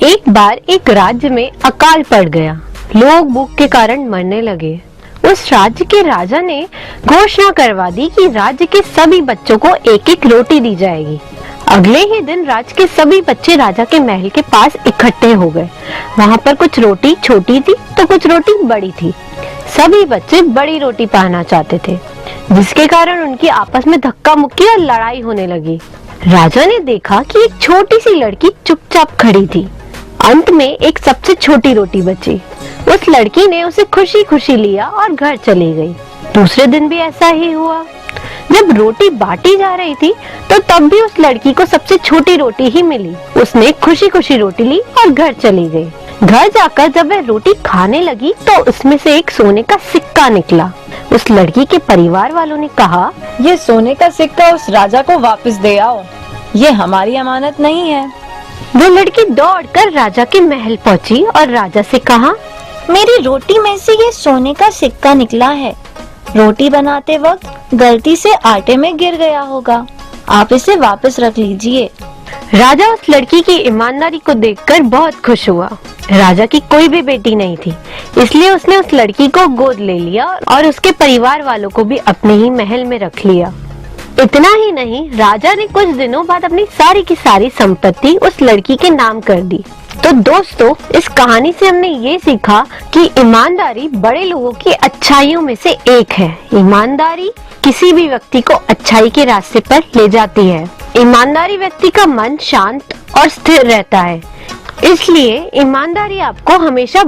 एक बार एक राज्य में अकाल पड़ गया। लोग भूख के कारण मरने लगे। उस राज्य के राजा ने घोषणा करवा दी कि राज्य के सभी बच्चों को एक एक रोटी दी जाएगी। अगले ही दिन राज्य के सभी बच्चे राजा के महल के पास इकट्ठे हो गए। वहाँ पर कुछ रोटी छोटी थी तो कुछ रोटी बड़ी थी। सभी बच्चे बड़ी रोटी पाना चाहते थे, जिसके कारण उनकी आपस में धक्का मुक्की और लड़ाई होने लगी। राजा ने देखा कि एक छोटी सी लड़की चुपचाप खड़ी थी। अंत में एक सबसे छोटी रोटी बची। उस लड़की ने उसे खुशी खुशी लिया और घर चली गई। दूसरे दिन भी ऐसा ही हुआ। जब रोटी बांटी जा रही थी तो तब भी उस लड़की को सबसे छोटी रोटी ही मिली। उसने खुशी खुशी रोटी ली और घर चली गई। घर जाकर जब वह रोटी खाने लगी तो उसमें से एक सोने का सिक्का निकला। उस लड़की के परिवार वालों ने कहा, ये सोने का सिक्का उस राजा को वापस दे आओ, ये हमारी अमानत नहीं है। वो लड़की दौड़कर राजा के महल पहुंची और राजा से कहा, मेरी रोटी में से ये सोने का सिक्का निकला है। रोटी बनाते वक्त गलती से आटे में गिर गया होगा, आप इसे वापस रख लीजिए। राजा उस लड़की की ईमानदारी को देखकर बहुत खुश हुआ। राजा की कोई भी बेटी नहीं थी, इसलिए उसने उस लड़की को गोद ले लिया और उसके परिवार वालों को भी अपने ही महल में रख लिया। इतना ही नहीं, राजा ने कुछ दिनों बाद अपनी सारी की सारी संपत्ति उस लड़की के नाम कर दी। तो दोस्तों, इस कहानी से हमने ये सीखा कि ईमानदारी बड़े लोगों की अच्छाइयों में से एक है। ईमानदारी किसी भी व्यक्ति को अच्छाई के रास्ते पर ले जाती है। ईमानदारी व्यक्ति का मन शांत और स्थिर रहता है। इसलिए ईमानदारी आपको हमेशा